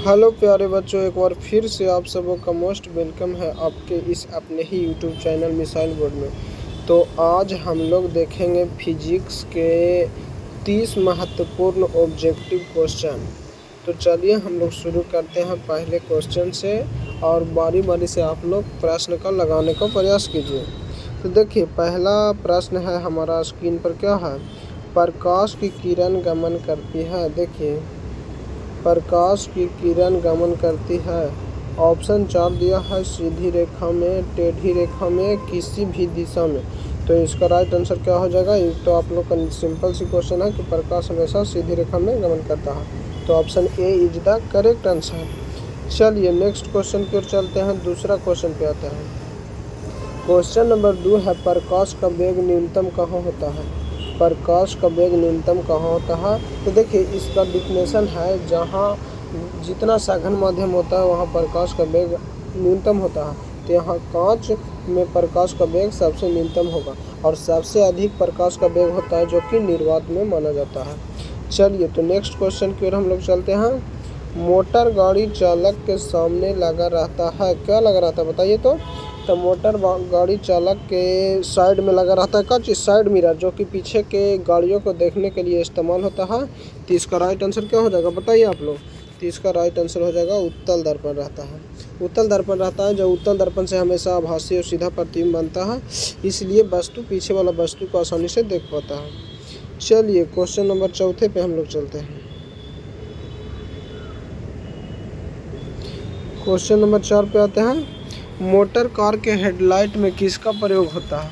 Hello प्यारे बच्चों, एक बार फिर से आप सबों का मोस्ट वेलकम है आपके इस अपने ही यूट्यूब चैनल मिसाइल बोर्ड में। तो आज हम लोग देखेंगे फिजिक्स के 30 महत्वपूर्ण ऑब्जेक्टिव क्वेश्चन। तो चलिए हम लोग शुरू करते हैं पहले क्वेश्चन से, और बारी बारी से आप लोग प्रश्न का लगाने का प्रयास कीजिए। तो देखिए, पहला प्रश्न है हमारा स्क्रीन पर, क्या है? प्रकाश की किरण गमन करती है। देखिए, प्रकाश की किरण गमन करती है। ऑप्शन 4 दिया है, सीधी रेखा में, टेढ़ी रेखा में, किसी भी दिशा में। तो इसका राइट आंसर क्या हो जाएगा? ये तो आप लोग का सिंपल सी क्वेश्चन है कि प्रकाश हमेशा सीधी रेखा में गमन करता है। तो option A is the correct answer. चलिए नेक्स्ट क्वेश्चन की ओर चलते हैं, दूसरा क्वेश्चन पे आते हैं। क्वेश्चन नंबर 2 है, प्रकाश का वेग न्यूनतम कहाँ होता है? प्रकाश का वेग न्यूनतम कहाँ होता है? तो देखिए, इसका डिफिनेशन है, जहाँ जितना सघन माध्यम होता है वहाँ प्रकाश का वेग न्यूनतम होता है। तो यहाँ कांच में प्रकाश का वेग सबसे न्यूनतम होगा, और सबसे अधिक प्रकाश का वेग होता है जो कि निर्वात में माना जाता है। चलिए तो नेक्स्ट क्वेश्चन की ओर हम लोग चलते हैं। मोटर गाड़ी चालक के सामने लगा रहता है। क्या लगा रहता है बताइए तो मोटर गाड़ी चालक के साइड में लगा रहता है। क्या चीज़? साइड मिरर, जो कि पीछे के गाड़ियों को देखने के लिए इस्तेमाल होता है। तो इसका राइट आंसर क्या हो जाएगा बताइए आप लोग? तो इसका राइट आंसर हो जाएगा उत्तल दर्पण रहता है। उत्तल दर्पण रहता है, जो उत्तल दर्पण से हमेशा आभासी और सीधा प्रतिबिंब बनता है, इसलिए वस्तु पीछे वाला वस्तु को आसानी से देख पाता है। चलिए क्वेश्चन नंबर 4 पे हम लोग चलते हैं। क्वेश्चन नंबर 4 पे आते हैं। मोटर कार के हेडलाइट में किसका प्रयोग होता है?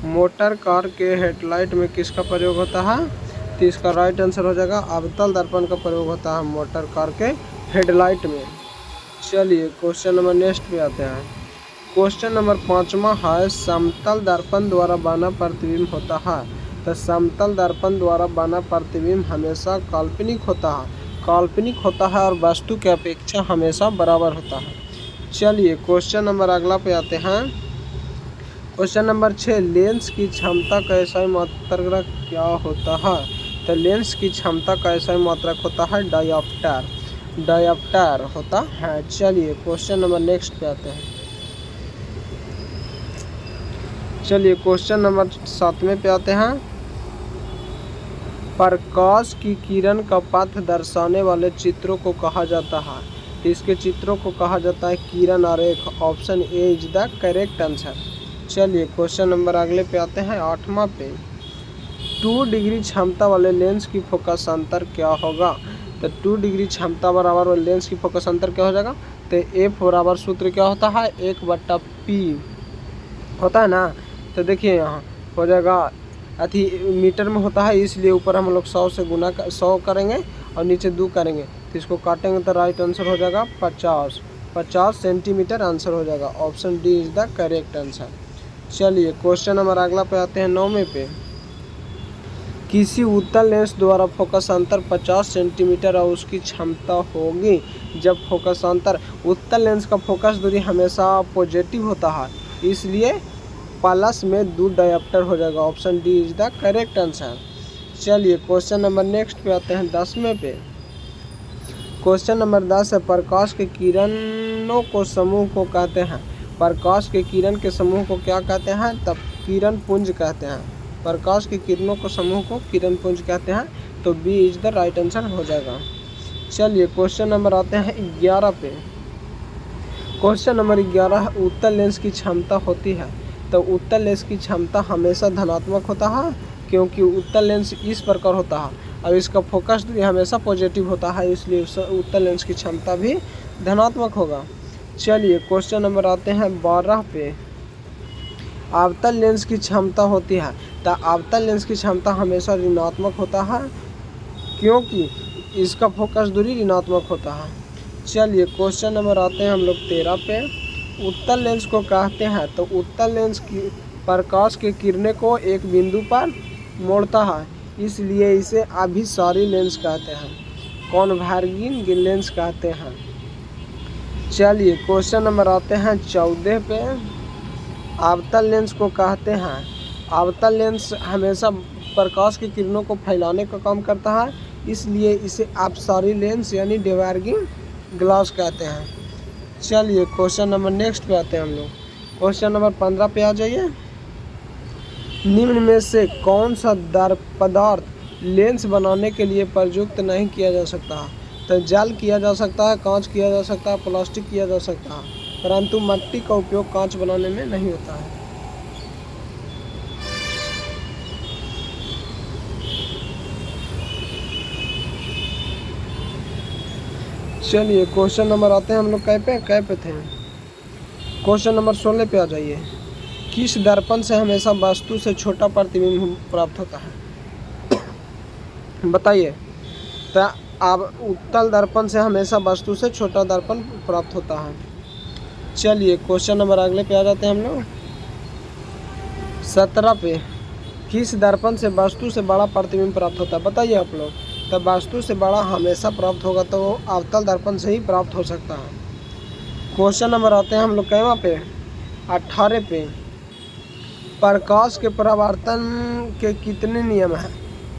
मोटर कार के हेडलाइट में किसका प्रयोग होता है? तो इसका राइट आंसर हो जाएगा अवतल दर्पण का प्रयोग होता है मोटर कार के हेडलाइट में। चलिए क्वेश्चन नंबर नेक्स्ट पे आते हैं। क्वेश्चन नंबर 5वां है, समतल दर्पण द्वारा बना प्रतिबिंब होता है। तो समतल दर्पण द्वारा बना प्रतिबिंब हमेशा काल्पनिक होता है और वस्तु की अपेक्षा हमेशा बराबर होता है। चलिए क्वेश्चन नंबर अगला पे आते हैं। क्वेश्चन नंबर 6, लेंस की क्षमता का एसआई मात्रक क्या होता है? तो लेंस की क्षमता का एसआई मात्रक होता है डायोप्टर होता है। चलिए क्वेश्चन नंबर नेक्स्ट पे आते हैं। चलिए क्वेश्चन नंबर 7वें पे आते हैं। प्रकाश की किरण का पथ दर्शाने वाले चित्रों को कहा जाता है। इसके चित्रों को कहा जाता है किरण आरेख। Option A is the correct answer. चलिए क्वेश्चन नंबर अगले पे आते हैं, 8वां पे। 2 डिग्री क्षमता वाले लेंस की फोकस अंतर क्या होगा? तो 2 डिग्री क्षमता बराबर वाले लेंस की फोकस अंतर क्या हो जाएगा? तो एफ बराबर सूत्र क्या होता है? 1/p होता है ना। तो देखिए यहाँ हो जाएगा, अति मीटर में होता है, इसलिए ऊपर हम लोग 100 से गुना 100 करेंगे और नीचे 2 करेंगे, तो इसको काटेंगे तो राइट आंसर हो जाएगा 50 सेंटीमीटर आंसर हो जाएगा। Option D is the correct answer. चलिए क्वेश्चन नंबर अगला पे आते हैं, 9वें पे। किसी उत्तल लेंस द्वारा फोकस अंतर 50 सेंटीमीटर और उसकी क्षमता होगी जब फोकस अंतर, उत्तल लेंस का फोकस दूरी हमेशा पॉजिटिव होता है, इसलिए प्लस में 2 डायोप्टर हो जाएगा। Option D is the correct answer. चलिए क्वेश्चन नंबर नेक्स्ट पे आते हैं, 10वें पे। क्वेश्चन नंबर 10 है, प्रकाश के किरणों को समूह को कहते हैं। प्रकाश के किरण के समूह को क्या कहते हैं? तब किरण पुंज कहते हैं। प्रकाश की किरणों को समूह को किरण पुंज कहते हैं। तो B is the right answer हो जाएगा। चलिए क्वेश्चन नंबर आते हैं 11 पे। क्वेश्चन नंबर 11, उत्तल लेंस की क्षमता होती है। तो उत्तल लेंस की क्षमता हमेशा धनात्मक होता है, क्योंकि उत्तल लेंस इस प्रकार होता है और इसका फोकस दूरी हमेशा पॉजिटिव होता है, इसलिए उत्तल लेंस की क्षमता भी धनात्मक होगा। चलिए क्वेश्चन नंबर आते हैं 12 पे। अवतल लेंस की क्षमता होती है। तो अवतल लेंस की क्षमता हमेशा ऋणात्मक होता है, क्योंकि इसका फोकस दूरी ऋणात्मक होता है। चलिए क्वेश्चन नंबर आते हैं हम लोग 13 पे। उत्तल लेंस को कहते हैं। तो उत्तल लेंस की प्रकाश की किरणें को एक बिंदु पर मोड़ता है, इसलिए इसे अभिसारी लेंस कहते हैं, कॉन्वर्जिंग लेंस कहते हैं। चलिए क्वेश्चन नंबर आते हैं 14 पे। अवतल लेंस को कहते हैं। अवतल लेंस हमेशा प्रकाश की किरणों को फैलाने का काम करता है, इसलिए इसे अपसारी लेंस यानी डिवर्जिंग ग्लास कहते हैं। चलिए क्वेश्चन नंबर नेक्स्ट पे आते हैं हम लोग। क्वेश्चन नंबर 15 पे आ जाइए। निम्न में से कौन सा पदार्थ लेंस बनाने के लिए प्रयुक्त नहीं किया जा सकता है? तो जल किया जा सकता है, कांच किया जा सकता है, प्लास्टिक किया जा सकता है, परंतु मिट्टी का उपयोग कांच बनाने में नहीं होता है। चलिए क्वेश्चन नंबर आते हैं हम लोग कै पे थे। क्वेश्चन नंबर 16 पे आ जाइए। किस दर्पण से हमेशा वस्तु से छोटा प्रतिबिंब प्राप्त होता है? बताइए। तो अब उत्तल दर्पण से हमेशा वस्तु से छोटा दर्पण प्राप्त होता है। चलिए क्वेश्चन नंबर अगले पे आ जाते हैं हम लोग। 17 पे। किस दर्पण से वस्तु से बड़ा प्रतिबिंब प्राप्त होता है? बताइए आप लोग। तब वस्तु से बड़ा हमेशा प्राप्त होगा तो वो अवतल दर्पण से ही प्राप्त हो सकता है। क्वेश्चन नंबर आते हैं हम लोग कैवा पे? 18 पे। प्रकाश के परावर्तन के कितने नियम हैं?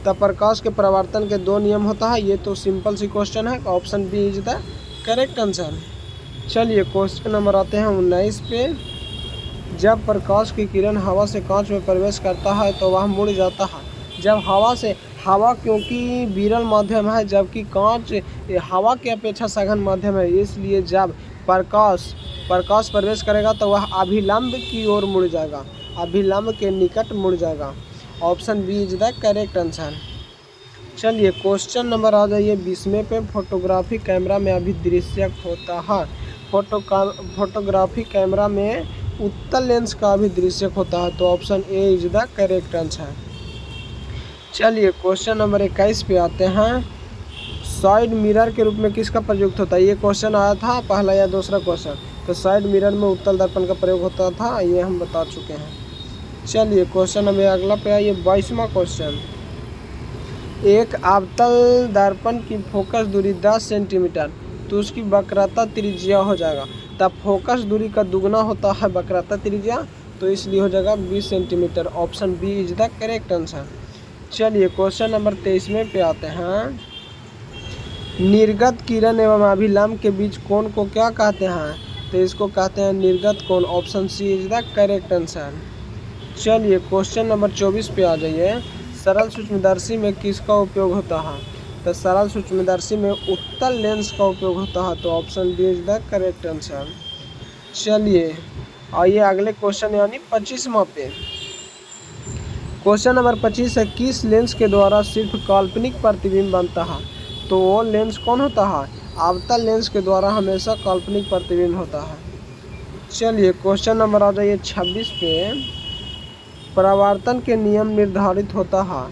तब प्रकाश के परावर्तन के 2 नियम होता है। ये तो सिंपल सी क्वेश्चन है। Option B is the correct answer. चलिए क्वेश्चन नंबर आते हैं 19 पे। जब प्रकाश की किरण हवा से कांच में प्रवेश करता है तो वह मुड़ जाता है। जब हवा क्योंकि विरल माध्यम है, जबकि कांच हवा के अपेक्षा सघन माध्यम है, इसलिए जब प्रकाश प्रवेश करेगा तो वह अभिलंब की ओर मुड़ जाएगा, अभिलंब के निकट मुड़ जाएगा। Option B is the correct answer. चलिए क्वेश्चन नंबर आ जाइए 20वें पे। फोटोग्राफी कैमरा में अभिदृश्यक होता है। फोटोग्राफी कैमरा में उत्तल लेंस का अभिदृश्यक होता है। तो option A is the correct answer. चलिए क्वेश्चन नंबर 21 पे आते हैं। साइड मिरर के रूप में किसका प्रयुक्त होता है? ये क्वेश्चन आया था पहला या दूसरा क्वेश्चन। तो साइड मिरर में उत्तल दर्पण का प्रयोग होता था, ये हम बता चुके हैं। चलिए क्वेश्चन नंबर अगला पे आइए। 22वां क्वेश्चन। एक अवतल दर्पण की फोकस दूरी 10 सेंटीमीटर तो उसकी वक्रता त्रिज्या हो जाएगा। तब फोकस दूरी का दुगना होता है वक्रता त्रिज्या, तो इसलिए हो जाएगा 20 centimetre. Option B is the correct answer. चलिए क्वेश्चन नंबर 23वें पे आते हैं। निर्गत किरण एवं अभिलंब के बीच कोण को क्या कहते हैं? तो इसको कहते हैं निर्गत कोण। Option C is the correct answer. चलिए क्वेश्चन नंबर 24 पे आ जाइए। सरल सूक्ष्मदर्शी में किसका उपयोग होता है? तो सरल सूक्ष्मदर्शी में उत्तल लेंस का उपयोग होता है। तो option D is the correct answer. चलिए आइए अगले क्वेश्चन यानी 25वां पे। क्वेश्चन नंबर 25 है। किस लेंस के द्वारा सिर्फ काल्पनिक प्रतिबिंब बनता है? तो वो लेंस कौन होता है? अवतल लेंस के द्वारा हमेशा काल्पनिक प्रतिबिंब होता है। चलिए क्वेश्चन नंबर आ जाइए 26 पे। परावर्तन के नियम निर्धारित होता है।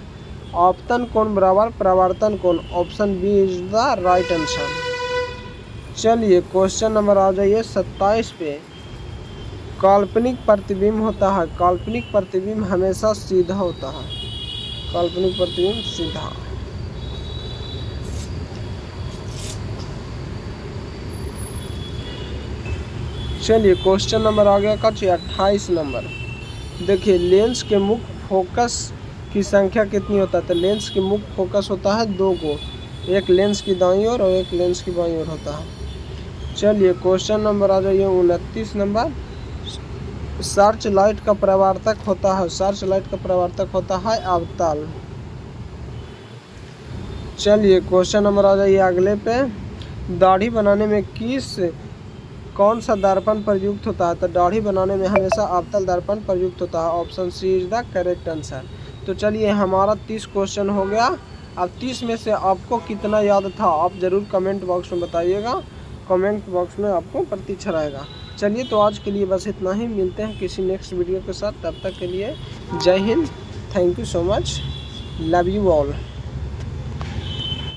आपतन कोण बराबर परावर्तन कोण। Option B is the right answer. चलिए क्वेश्चन नंबर आ जाइए 27 पे। काल्पनिक प्रतिबिंब होता है। काल्पनिक प्रतिबिंब हमेशा सीधा होता है। काल्पनिक प्रतिबिंब सीधा। चलिए क्वेश्चन नंबर आ गया 28 नंबर। देखिए लेंस के मुख्य फोकस की संख्या कितनी होता है? तो लेंस की मुख्य फोकस होता है 2 गो, एक लेंस की दाईं ओर और एक लेंस की बाईं ओर होता है। चलिए क्वेश्चन नंबर आ जाइए 29 नंबर। सर्च लाइट का परावर्तक होता है। सर्च लाइट का परावर्तक होता है अवतल। चलिए क्वेश्चन नंबर आ जाइए अगले पे। दाढ़ी बनाने में कौन सा दर्पण प्रयुक्त होता है? तो दाढ़ी बनाने में हमेशा अवतल दर्पण प्रयुक्त होता है। Option C is the correct answer. तो चलिए हमारा 30 क्वेश्चन हो गया। अब 30 में से आपको कितना याद था आप ज़रूर कमेंट बॉक्स में बताइएगा। कमेंट बॉक्स में आपको प्रतीक्षा रहेगा। चलिए तो आज के लिए बस इतना ही। मिलते हैं किसी नेक्स्ट वीडियो के साथ। तब तक के लिए जय Hind. Thank you so much. Love you all.